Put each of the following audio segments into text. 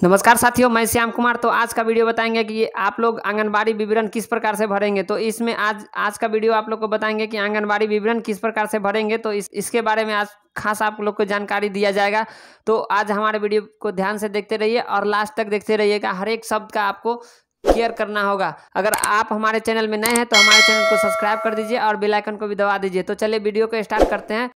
नमस्कार साथियों, मैं श्याम कुमार। तो आज का वीडियो बताएंगे कि आप लोग आंगनबाड़ी विवरण किस प्रकार से भरेंगे। तो इसमें आज का वीडियो आप लोग को बताएंगे कि आंगनबाड़ी विवरण किस प्रकार से भरेंगे। तो इसके बारे में आज खास आप लोग को जानकारी दिया जाएगा। तो आज हमारे वीडियो को ध्यान से देखते रहिए और लास्ट तक देखते रहिएगा। हर एक शब्द का आपको क्लियर करना होगा। अगर आप हमारे चैनल में नए हैं तो हमारे चैनल को सब्सक्राइब कर दीजिए और बेल आइकन को भी दबा दीजिए। तो चलिए वीडियो को स्टार्ट करते हैं।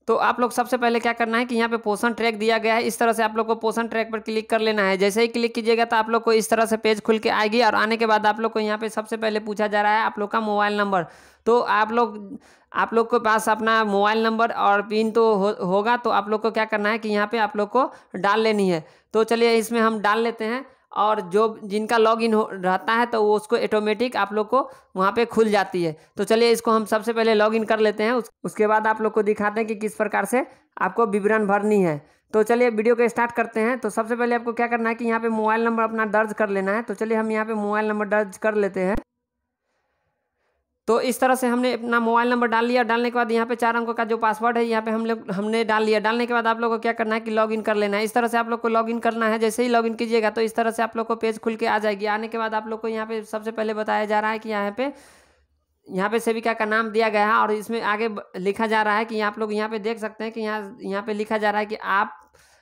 तो आप लोग सबसे पहले क्या करना है कि यहाँ पे पोषण ट्रैक दिया गया है। इस तरह से आप लोग को पोषण ट्रैक पर क्लिक कर लेना है। जैसे ही क्लिक कीजिएगा तो आप लोग को इस तरह से पेज खुल के आएगी और आने के बाद आप लोग को यहाँ पे सबसे पहले पूछा जा रहा है आप लोग का मोबाइल नंबर। तो आप लोग के पास अपना मोबाइल नंबर और पिन तो होगा। तो आप लोग को क्या करना है कि यहाँ पे आप लोग को डाल लेनी है। तो चलिए इसमें हम डाल लेते हैं और जो जिनका लॉगिन रहता है तो वो उसको ऑटोमेटिक आप लोग को वहाँ पे खुल जाती है। तो चलिए इसको हम सबसे पहले लॉगिन कर लेते हैं। उसके बाद आप लोग को दिखाते हैं कि किस प्रकार से आपको विवरण भरनी है। तो चलिए वीडियो को स्टार्ट करते हैं। तो सबसे पहले आपको क्या करना है कि यहाँ पे मोबाइल नंबर अपना दर्ज कर लेना है। तो चलिए हम यहाँ पे मोबाइल नंबर दर्ज कर लेते हैं। तो इस तरह से हमने अपना मोबाइल नंबर डाल लिया। डालने के बाद यहाँ पे 4 अंकों का जो पासवर्ड है यहाँ पे हमने डाल लिया। डालने के बाद आप लोग को क्या करना है कि लॉगिन कर लेना है। इस तरह से आप लोग को लॉगिन करना है। जैसे ही लॉगिन कीजिएगा तो इस तरह से आप लोग को पेज खुल के आ जाएगी। आने के बाद आप लोग को यहाँ पे सबसे पहले बताया जा रहा है कि यहाँ पे सेविका का नाम दिया गया है और इसमें आगे लिखा जा रहा है कि आप लोग यहाँ पे देख सकते हैं कि यहाँ पे लिखा जा रहा है कि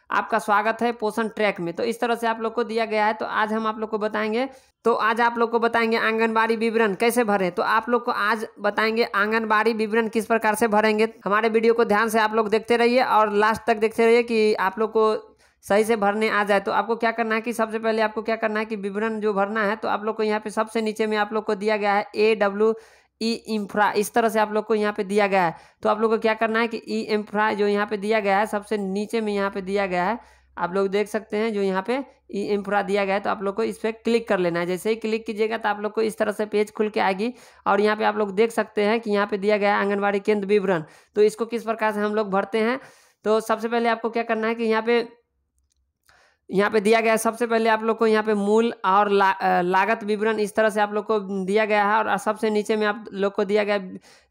आपका स्वागत है पोषण ट्रैक में। तो इस तरह से आप लोग को दिया गया है। तो आज हम आप लोग को बताएंगे आंगनबाड़ी विवरण कैसे भरें। तो आप लोग को आज बताएंगे आंगनबाड़ी विवरण किस प्रकार से भरेंगे। हमारे वीडियो को ध्यान से आप लोग देखते रहिए और लास्ट तक देखते रहिए कि आप लोग को सही से भरने आ जाए। तो आपको क्या करना है कि सबसे पहले आपको क्या करना है कि विवरण जो भरना है तो आप लोग को यहाँ पे सबसे नीचे में आप लोग को दिया गया है AWE इंफ्रा। इस तरह से आप लोग को यहाँ पे दिया गया है। तो आप लोग को क्या करना है कि ई इंफ्रा जो यहाँ पे दिया गया है सबसे नीचे में यहाँ पे दिया गया है, आप लोग देख सकते हैं जो यहाँ पे ई इंफ्रा दिया गया है। तो आप लोग को इस पर क्लिक कर लेना है। जैसे ही क्लिक कीजिएगा तो आप लोग को इस तरह से पेज खुल के आएगी और यहाँ पे आप लोग देख सकते हैं कि यहाँ पे दिया गया है आंगनबाड़ी केंद्र विवरण। तो इसको किस प्रकार से हम लोग भरते हैं। तो सबसे पहले आपको क्या करना है कि यहाँ पे दिया गया है। सबसे पहले आप लोग को यहाँ पे मूल और लागत विवरण इस तरह से आप लोग को दिया गया है और सबसे नीचे में आप लोग को दिया गया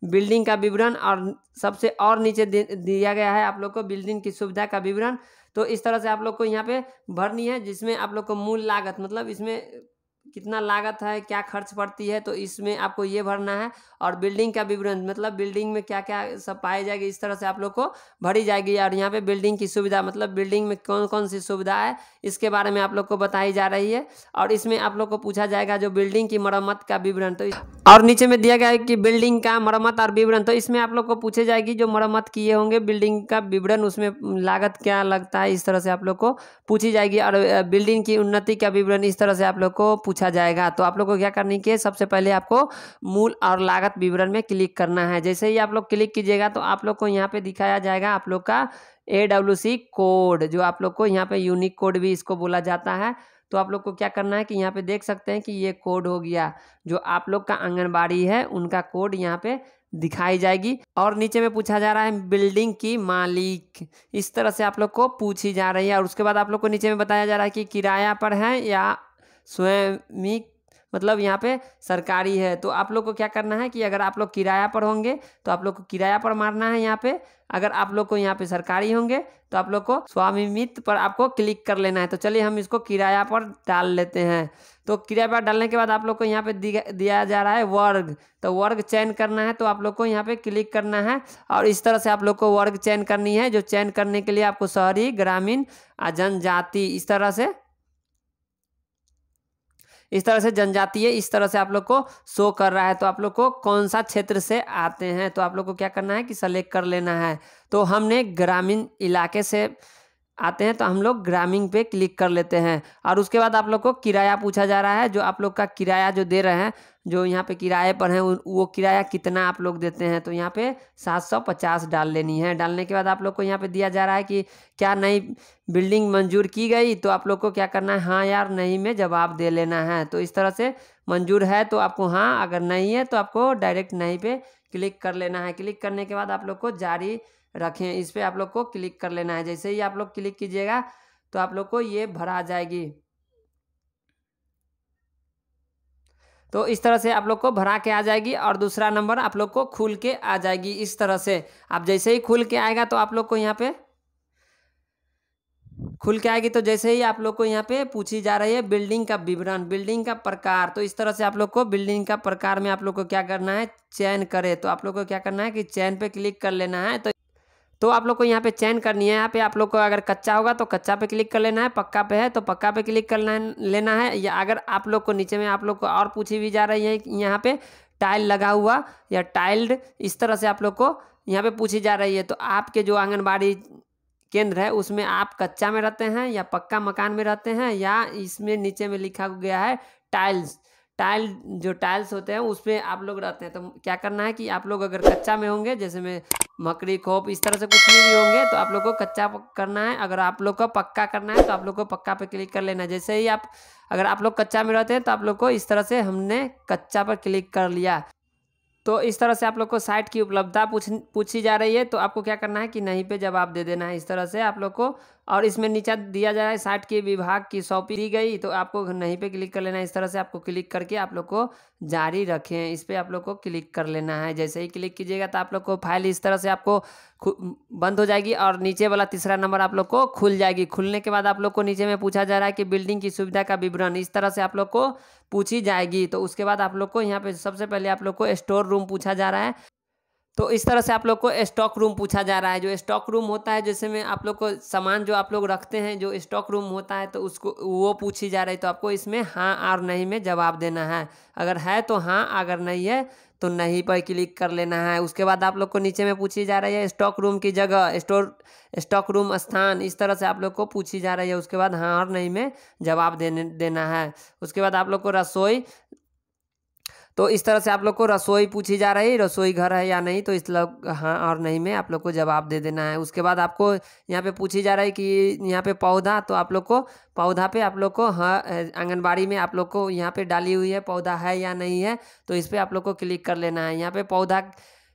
बिल्डिंग का विवरण और सबसे और नीचे दिया गया है आप लोग को बिल्डिंग की सुविधा का विवरण। तो इस तरह से आप लोग को यहाँ पे भरनी है, जिसमें आप लोग को मूल लागत मतलब इसमें कितना लागत है, क्या खर्च पड़ती है, तो इसमें आपको ये भरना है। और बिल्डिंग का विवरण मतलब बिल्डिंग में क्या क्या सब पाए जाएगी इस तरह से आप लोग को भरी जाएगी। और यहाँ पे बिल्डिंग की सुविधा मतलब बिल्डिंग में कौन कौन सी सुविधा है इसके बारे में आप लोग को बताई जा रही है। और इसमें आप लोग को पूछा जाएगा जो बिल्डिंग की मरम्मत का विवरण। तो और नीचे में दिया गया है कि बिल्डिंग का मरम्मत और विवरण। तो इसमें आप लोग को पूछे जाएगी जो मरम्मत किए होंगे बिल्डिंग का विवरण, उसमें लागत क्या लगता है, इस तरह से आप लोग को पूछी जाएगी। और बिल्डिंग की उन्नति का विवरण इस तरह से आप लोग को पूछा जाएगा। तो आप लोग को क्या करनी है, सबसे पहले आपको मूल और लागत विवरण में क्लिक करना है। जैसे ही आप लोग क्लिक कीजिएगा तो आप लोग को यहाँ पे दिखाया जाएगा आप लोग का AWC कोड, जो आप लोग को यहाँ पे यूनिक कोड भी इसको बोला जाता है। तो आप लोग को क्या करना है कि यहाँ पे देख सकते हैं कि ये कोड हो गया जो आप लोग का आंगनबाड़ी है उनका कोड यहाँ पे दिखाई जाएगी। और नीचे में पूछा जा रहा है बिल्डिंग की मालिक, इस तरह से आप लोग को पूछी जा रही है। और उसके बाद आप लोग को नीचे में बताया जा रहा है कि किराया पर है या स्वयं मतलब यहाँ पे सरकारी है। तो आप लोग को क्या करना है कि अगर आप लोग किराया पर होंगे तो आप लोग को किराया पर मारना है यहाँ पे। अगर आप लोग को यहाँ पे सरकारी होंगे तो आप लोग को स्वामित्व पर आपको क्लिक कर लेना है। तो चलिए हम इसको किराया पर डाल लेते हैं। तो किराया पर डालने के बाद आप लोग को यहाँ पे दिया जा रहा है वर्ग। तो वर्ग चयन करना है, तो आप लोग को यहाँ पे क्लिक करना है और इस तरह से आप लोग को वर्ग चयन करनी है। जो चयन करने के लिए आपको शहरी, ग्रामीण, जनजाति इस तरह से जनजातीय इस तरह से आप लोग को शो कर रहा है। तो आप लोग को कौन सा क्षेत्र से आते हैं तो आप लोग को क्या करना है कि सेलेक्ट कर लेना है। तो हमने ग्रामीण इलाके से आते हैं तो हम लोग ग्रामीण पे क्लिक कर लेते हैं। और उसके बाद आप लोग को किराया पूछा जा रहा है, जो आप लोग का किराया जो दे रहे हैं, जो यहाँ पे किराए पर हैं वो किराया कितना आप लोग देते हैं। तो यहाँ पे 750 डाल लेनी है। डालने के बाद आप लोग को यहाँ पे दिया जा रहा है कि क्या नई बिल्डिंग मंजूर की गई। तो आप लोग को क्या करना है, हाँ यार नहीं में जवाब दे लेना है। तो इस तरह से मंजूर है तो आपको हाँ, अगर नहीं है तो आपको डायरेक्ट नहीं पे क्लिक कर लेना है। क्लिक करने के बाद आप लोग को जारी रखें इस पे आप लोग को क्लिक कर लेना है। जैसे ही आप लोग क्लिक कीजिएगा तो आप लोग को ये भरा जाएगी। तो इस तरह से आप लोग को भरा के आ जाएगी और दूसरा नंबर आप लोग को खुल के आ जाएगी। इस तरह से आप जैसे ही खुल के आएगा तो आप लोग को यहाँ पे खुल के आएगी, तो जैसे ही आप लोग को यहाँ पे पूछी जा रही है बिल्डिंग का विवरण, बिल्डिंग का प्रकार। तो इस तरह से आप लोग को बिल्डिंग का प्रकार में आप लोग को क्या करना है, चयन करें। तो आप लोग को क्या करना है कि चयन पे क्लिक कर लेना है। तो आप लोग को यहाँ पे चयन करनी है। यहाँ पे आप लोग को अगर कच्चा होगा तो कच्चा पे क्लिक कर लेना है, पक्का पे है तो पक्का पे क्लिक कर लेना है। या अगर आप लोग को नीचे में आप लोग को और पूछी भी जा रही है यहाँ पे टाइल लगा हुआ या टाइल्ड, इस तरह से आप लोग को यहाँ पे पूछी जा रही है। तो आपके जो आंगनबाड़ी केंद्र है उसमें आप कच्चा में रहते हैं या पक्का मकान में रहते हैं, या इसमें नीचे में लिखा गया है टाइल्स, जो टाइल्स होते हैं उस पर आप लोग रहते हैं। तो क्या करना है कि आप लोग अगर कच्चा में होंगे, जैसे में मकड़ी खोप इस तरह से कुछ भी होंगे, तो आप लोग को कच्चा करना है। अगर आप लोग को पक्का करना है तो आप लोग को पक्का पे क्लिक कर लेना है। जैसे ही अगर आप लोग कच्चा में रहते हैं तो आप लोग को इस तरह से हमने कच्चा पर क्लिक कर लिया। तो इस तरह से आप लोग को साइट की उपलब्धता पूछी जा रही है, तो आपको क्या करना है कि नहीं पे जवाब दे देना है इस तरह से आप लोग को। और इसमें नीचे दिया जा रहा है साइट के विभाग की सौंपी दी गई, तो आपको नहीं पे क्लिक कर लेना है। इस तरह से आपको क्लिक करके आप लोग को जारी रखें, इस पर आप लोग को क्लिक कर लेना है। जैसे ही क्लिक कीजिएगा तो आप लोग को फाइल इस तरह से आपको बंद हो जाएगी और नीचे वाला तीसरा नंबर आप लोग को खुल जाएगी। खुलने के बाद आप लोग को नीचे में पूछा जा रहा है कि बिल्डिंग की सुविधा का विवरण, इस तरह से आप लोग को पूछी जाएगी। तो उसके बाद आप लोग को यहाँ पे सबसे पहले आप लोग को स्टोर रूम पूछा जा रहा है। तो इस तरह से आप लोग को स्टॉक रूम पूछा जा रहा है। जो स्टॉक रूम होता है, जैसे में आप लोग को सामान जो आप लोग रखते हैं, जो स्टॉक रूम होता है, तो उसको वो पूछी जा रही है। तो आपको इसमें हाँ और नहीं में जवाब देना है। अगर है तो हाँ, अगर नहीं है तो नहीं पर क्लिक कर लेना है। उसके बाद आप लोग को नीचे में पूछी जा रही है स्टॉक रूम की जगह, स्टॉक रूम स्थान, इस तरह से आप लोग को पूछी जा रही है। उसके बाद हाँ और नहीं में जवाब देना है। उसके बाद आप लोग को रसोई, तो इस तरह से आप लोग को रसोई पूछी जा रही है, रसोई घर है या नहीं, तो इस लोग हाँ और नहीं में आप लोग को जवाब दे देना है। उसके बाद आपको यहाँ पे पूछी जा रहा है कि यहाँ पे पौधा, तो आप लोग को पौधा पे आप लोग को हाँ, आंगनबाड़ी में आप लोग को यहाँ पे डाली हुई है पौधा है या नहीं है, तो इस पर आप लोग को क्लिक कर लेना है। यहाँ पे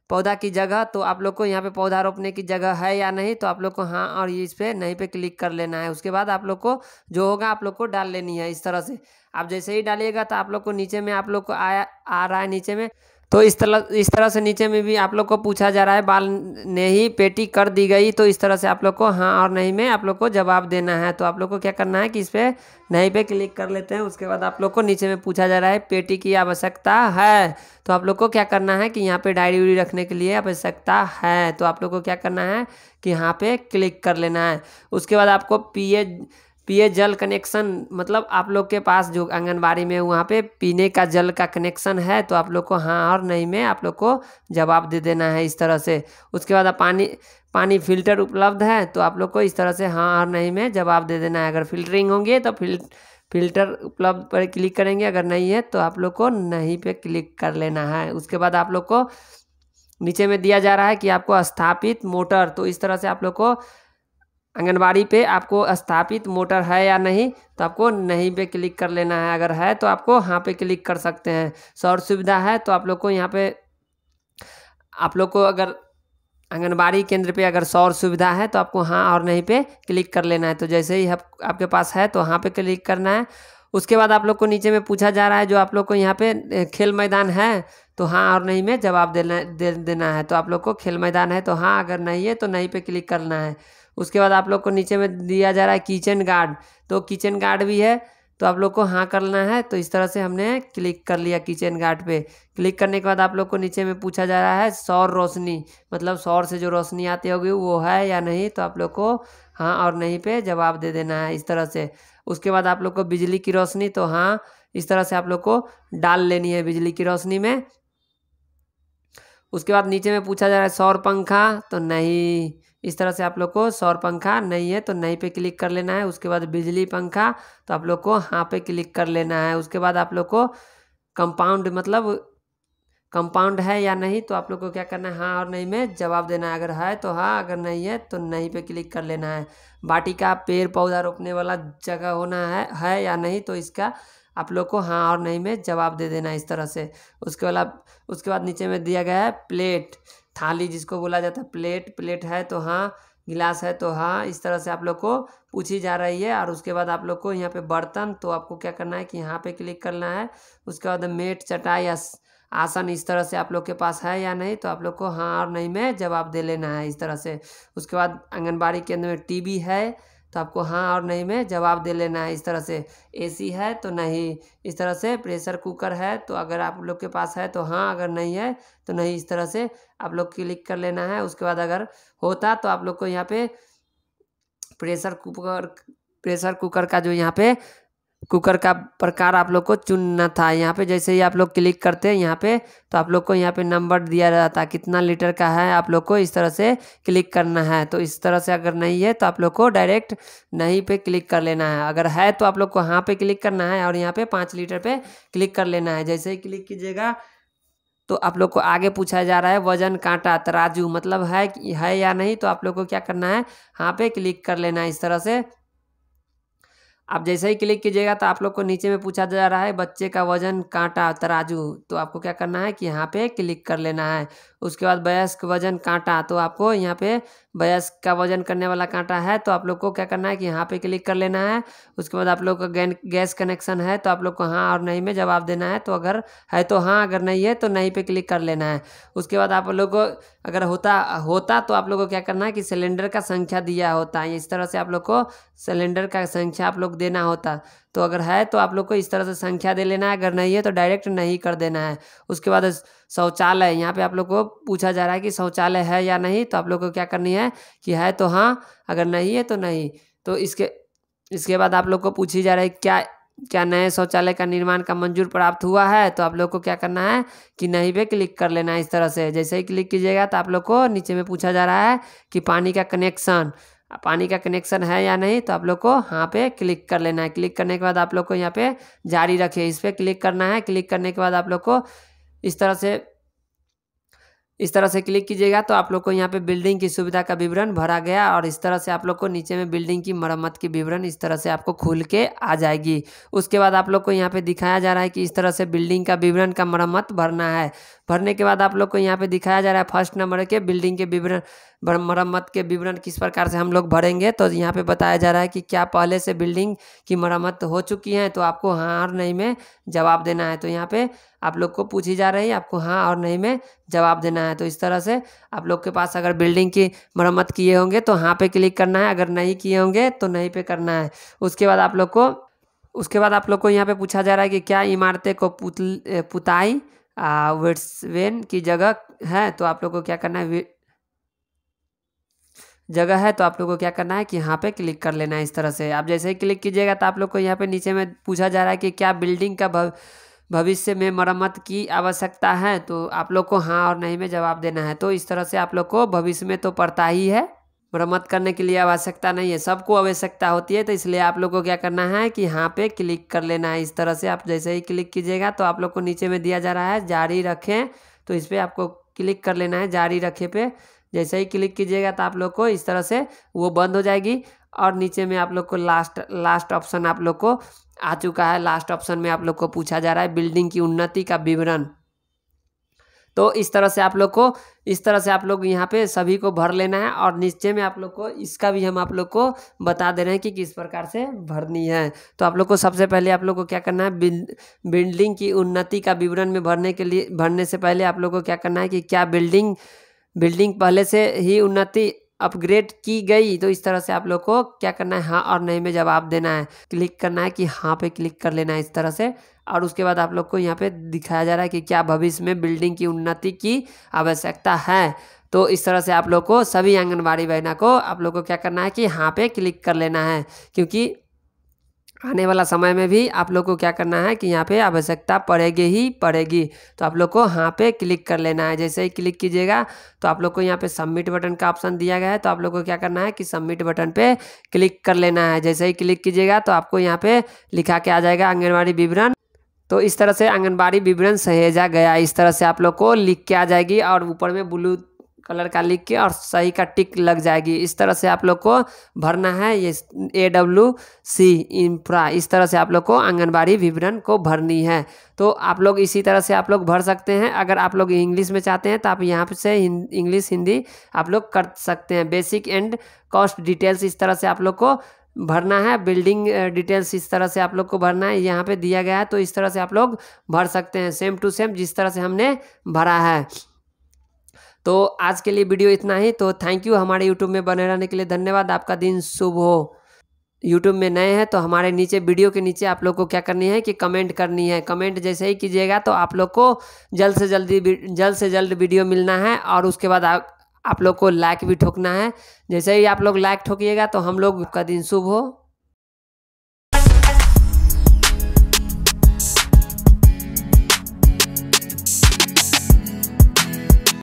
पौधा की जगह, तो आप लोग को यहाँ पे पौधा रोपने की जगह है या नहीं, तो आप लोग को हाँ और ये इस पर नहीं पे क्लिक कर लेना है। उसके बाद आप लोग को जो होगा आप लोग को डाल लेनी है। इस तरह से आप जैसे ही डालिएगा तो आप लोग को नीचे में आप लोग को आ रहा है नीचे में। तो इस तरह से नीचे में भी आप लोग को पूछा जा रहा है बाल ने ही पेटी कर दी गई, तो इस तरह से आप लोग को हाँ और नहीं में आप लोग को जवाब देना है। तो आप लोग को क्या करना है कि इस पर नहीं पे क्लिक कर लेते हैं। उसके बाद आप लोग को नीचे में पूछा जा रहा है पेटी की आवश्यकता है, तो आप लोग को क्या करना है कि यहाँ पे डायरी उरी रखने के लिए आवश्यकता है, तो आप लोग को क्या करना है कि यहाँ पे क्लिक कर लेना है। उसके बाद आपको पीए जल कनेक्शन, मतलब आप लोग के पास जो आंगनबाड़ी में वहाँ पे पीने का जल का कनेक्शन है, तो आप लोग को हाँ और नहीं में आप लोग को जवाब दे देना है इस तरह से। उसके बाद पानी फिल्टर उपलब्ध है, तो आप लोग को इस तरह से हाँ और नहीं में जवाब दे देना है। अगर फिल्टरिंग होंगे तो फिल्टर उपलब्ध पर क्लिक करेंगे, अगर नहीं है तो आप लोग को नहीं पे क्लिक कर लेना है। उसके बाद आप लोग को नीचे में दिया जा रहा है कि आपको स्थापित मोटर, तो इस तरह से आप लोग को आंगनबाड़ी पे आपको स्थापित मोटर है या नहीं, तो आपको नहीं पे क्लिक कर लेना है। अगर है तो आपको हाँ पे क्लिक कर सकते हैं। सौर सुविधा है, तो आप लोग को यहाँ पे आप लोग को अगर आंगनबाड़ी केंद्र पे अगर सौर सुविधा है तो आपको हाँ और नहीं पे क्लिक कर लेना है। तो जैसे ही आपके पास है तो हाँ पे क्लिक करना है। उसके बाद आप लोग को नीचे में पूछा जा रहा है जो आप लोग को यहाँ पे खेल मैदान है, तो हाँ और नहीं में जवाब देना है। तो आप लोग को खेल मैदान है तो हाँ, अगर नहीं है तो नहीं पे क्लिक करना है। उसके बाद आप लोग को नीचे में दिया जा रहा है किचन गार्ड, तो किचन गार्ड भी है तो आप लोग को हाँ करना है। तो इस तरह से हमने क्लिक कर लिया किचन गार्ड पे। क्लिक करने के बाद आप लोग को नीचे में पूछा जा रहा है सौर रोशनी, मतलब सौर से जो रोशनी आती होगी वो है या नहीं, तो आप लोग को हाँ और नहीं पे जवाब दे देना है इस तरह से। उसके बाद आप लोग को बिजली की रोशनी, तो हाँ इस तरह से आप लोग को डाल लेनी है बिजली की रोशनी में। उसके बाद नीचे में पूछा जा रहा है सौर पंखा, तो नहीं, इस तरह से आप लोग को सौर पंखा नहीं है तो नहीं पे क्लिक कर लेना है। उसके बाद बिजली पंखा, तो आप लोग को हाँ पे क्लिक कर लेना है। उसके बाद आप लोग को कंपाउंड, मतलब कंपाउंड है या नहीं, तो आप लोग को क्या करना है हाँ और नहीं में जवाब देना है। अगर है तो हाँ, अगर नहीं है तो नहीं पे क्लिक कर लेना है। वाटिका पेड़ पौधा रोपने वाला जगह होना है या नहीं, तो इसका आप लोग को हाँ और नहीं में जवाब दे देना है इस तरह से। उसके बाद नीचे में दिया गया है प्लेट, थाली जिसको बोला जाता है प्लेट है, तो हाँ गिलास है तो हाँ, इस तरह से आप लोग को पूछी जा रही है। और उसके बाद आप लोग को यहाँ पे बर्तन, तो आपको क्या करना है कि यहाँ पे क्लिक करना है। उसके बाद मेट, चटाई या आसन इस तरह से आप लोग के पास है या नहीं, तो आप लोग को हाँ और नहीं में जवाब दे लेना है इस तरह से। उसके बाद आंगनबाड़ी केंद्र में टीवी है, तो आपको हाँ और नहीं में जवाब दे लेना है इस तरह से। एसी है तो नहीं, इस तरह से। प्रेशर कुकर है तो अगर आप लोग के पास है तो हाँ, अगर नहीं है तो नहीं, इस तरह से आप लोग क्लिक कर लेना है। उसके बाद अगर होता तो आप लोग को यहाँ पे प्रेशर कुकर का जो यहाँ पे कुकर का प्रकार आप लोग को चुनना था। यहाँ पे जैसे ही आप लोग क्लिक करते हैं यहाँ पे, तो आप लोग को यहाँ पे नंबर दिया रहता है कितना लीटर का है, आप लोग को इस तरह से क्लिक करना है। तो इस तरह से अगर नहीं है तो आप लोग को डायरेक्ट नहीं पे क्लिक कर लेना है। अगर है तो आप लोग को हाँ पे क्लिक करना है और यहाँ पे 5 लीटर पे क्लिक कर लेना है। जैसे ही क्लिक कीजिएगा तो आप लोग को आगे पूछा जा रहा है वजन, कांटा, तराजू, मतलब है या नहीं, तो आप लोग को क्या करना है, हाँ पे क्लिक कर लेना है इस तरह से। आप जैसे ही क्लिक कीजिएगा तो आप लोग को नीचे में पूछा जा रहा है बच्चे का वजन, कांटा, तराजू, तो आपको क्या करना है कि यहाँ पे क्लिक कर लेना है। उसके बाद वयस्क, वजन, कांटा, तो आपको यहाँ पे वयस्क का वजन करने वाला कांटा है, तो आप लोग को क्या करना है कि यहाँ पे क्लिक कर लेना है। उसके बाद आप लोग का गैस कनेक्शन है, तो आप लोग को हाँ और नहीं में जवाब देना है। तो अगर है तो हाँ, अगर नहीं है तो नहीं पे क्लिक कर लेना है। उसके बाद आप लोग को अगर होता तो आप लोग को क्या करना है कि सिलेंडर का संख्या दिया होता है, इस तरह से आप लोग को सिलेंडर का संख्या आप लोग देना होता। तो अगर है तो आप लोग को इस तरह से संख्या दे लेना है, अगर नहीं है तो डायरेक्ट नहीं कर देना है। उसके बाद शौचालय, यहाँ पे आप लोग को पूछा जा रहा है कि शौचालय है या नहीं, तो आप लोग को क्या करनी है कि है तो हाँ, अगर नहीं है तो नहीं। तो इसके बाद आप लोग को पूछी जा रहा है क्या नए शौचालय का निर्माण का मंजूर प्राप्त हुआ है, तो आप लोग को क्या करना है कि नहीं पे क्लिक कर लेना है इस तरह से। जैसे ही क्लिक कीजिएगा तो आप लोग को नीचे में पूछा जा रहा है कि पानी का कनेक्शन है या नहीं, तो आप लोग को हाँ पे क्लिक कर लेना है। क्लिक करने के बाद आप लोग को यहाँ पे जारी रखिए, इस पर क्लिक करना है। क्लिक करने के बाद आप लोग को इस तरह से क्लिक कीजिएगा तो आप लोग को यहाँ पे बिल्डिंग की सुविधा का विवरण भरा गया, और इस तरह से आप लोग को नीचे में बिल्डिंग की मरम्मत की विवरण इस तरह से आपको खुल के आ जाएगी। उसके बाद आप लोग को यहाँ पे दिखाया जा रहा है कि इस तरह से बिल्डिंग का विवरण का मरम्मत भरना है। भरने के बाद आप लोग को यहाँ पे दिखाया जा रहा है फर्स्ट नंबर के बिल्डिंग के विवरण, मरम्मत के विवरण किस प्रकार से हम लोग भरेंगे। तो यहाँ पे बताया जा रहा है कि क्या पहले से बिल्डिंग की मरम्मत हो चुकी है, तो आपको हाँ और नहीं में जवाब देना है। तो यहाँ पे आप लोग को पूछी जा रही है, आपको हाँ और नहीं में जवाब देना है। तो इस तरह से आप लोग के पास अगर बिल्डिंग की मरम्मत किए होंगे तो हाँ पे क्लिक करना है, अगर नहीं किए होंगे तो नहीं पे करना है। उसके बाद आप लोग को यहाँ पे पूछा जा रहा है कि क्या इमारतें को पुताई वेट्सवेन की जगह है, तो आप लोग को क्या करना है, जगह है, तो आप लोग को क्या करना है कि यहाँ पे क्लिक कर लेना है इस तरह से। आप जैसे ही क्लिक कीजिएगा तो आप लोग को यहाँ पे नीचे में पूछा जा रहा है कि क्या बिल्डिंग का भविष्य में मरम्मत की आवश्यकता है, तो आप लोग को हाँ और नहीं में जवाब देना है। तो इस तरह से आप लोग को भविष्य में तो पड़ता ही है, मरम्मत करने के लिए आवश्यकता नहीं है, सबको आवश्यकता होती है। तो इसलिए आप लोग को क्या करना है कि यहाँ पे क्लिक कर लेना है इस तरह से। आप जैसे ही क्लिक कीजिएगा तो आप लोग को नीचे में दिया जा रहा है जारी रखें, तो इस पर आपको क्लिक कर लेना है जारी रखे पे। जैसे ही क्लिक कीजिएगा तो आप लोग को इस तरह से वो बंद हो जाएगी, और नीचे में आप लोग को लास्ट ऑप्शन आप लोग को आ चुका है। लास्ट ऑप्शन में आप लोग को पूछा जा रहा है बिल्डिंग की उन्नति का विवरण। तो इस तरह से आप लोग यहाँ पे सभी को भर लेना है, और नीचे में आप लोग को इसका भी हम आप लोग को बता दे रहे हैं कि किस प्रकार से भरनी है। तो आप लोग को सबसे पहले आप लोग को क्या करना है, बिल्डिंग की उन्नति का विवरण में भरने से पहले आप लोग को क्या करना है कि क्या बिल्डिंग पहले से ही उन्नति अपग्रेड की गई, तो इस तरह से आप लोग को क्या करना है, हाँ और नहीं में जवाब देना है। क्लिक करना है कि हाँ पे क्लिक कर लेना है इस तरह से। और उसके बाद आप लोग को यहाँ पे दिखाया जा रहा है कि क्या भविष्य में बिल्डिंग की उन्नति की आवश्यकता है। तो इस तरह से आप लोग को सभी आंगनबाड़ी बहना को आप लोग को क्या करना है कि हाँ पे क्लिक कर लेना है, क्योंकि आने वाला समय में भी आप लोग को क्या करना है कि यहाँ पे आवश्यकता पड़ेगी ही पड़ेगी। तो आप लोग को हाँ पे क्लिक कर लेना है। जैसे ही क्लिक कीजिएगा तो आप लोग को यहाँ पे सबमिट बटन का ऑप्शन दिया गया है, तो आप लोग को क्या करना है कि सबमिट बटन पे क्लिक कर लेना है। जैसे ही क्लिक कीजिएगा तो आपको यहाँ पे लिखा के आ जाएगा आंगनबाड़ी विवरण। तो इस तरह से आंगनबाड़ी विवरण सहेजा गया, इस तरह से आप लोग को लिख के आ जाएगी, और ऊपर में कलर का लिख के और सही का टिक लग जाएगी। इस तरह से आप लोग को भरना है। ये AWC इंफ्रा, इस तरह से आप लोग को आंगनबाड़ी विवरण को भरनी है। तो आप लोग इसी तरह से आप लोग भर सकते हैं। अगर आप लोग इंग्लिश में चाहते हैं तो आप यहाँ से इंग्लिश हिंदी आप लोग कर सकते हैं। बेसिक एंड कॉस्ट डिटेल्स इस तरह से आप लोग को भरना है। बिल्डिंग डिटेल्स इस तरह से आप लोग को भरना है, यहाँ पे दिया गया है। तो इस तरह से आप लोग भर सकते हैं, सेम टू सेम जिस तरह से हमने भरा है। तो आज के लिए वीडियो इतना ही। तो थैंक यू, हमारे यूट्यूब में बने रहने के लिए धन्यवाद। आपका दिन शुभ हो। यूट्यूब में नए हैं तो हमारे नीचे वीडियो के नीचे आप लोग को क्या करनी है कि कमेंट करनी है। कमेंट जैसे ही कीजिएगा तो आप लोग को जल्द से जल्द वीडियो मिलना है। और उसके बाद आप लोग को लाइक भी ठोकना है। जैसे ही आप लोग लाइक ठोकिएगा तो हम लोग का दिन शुभ हो।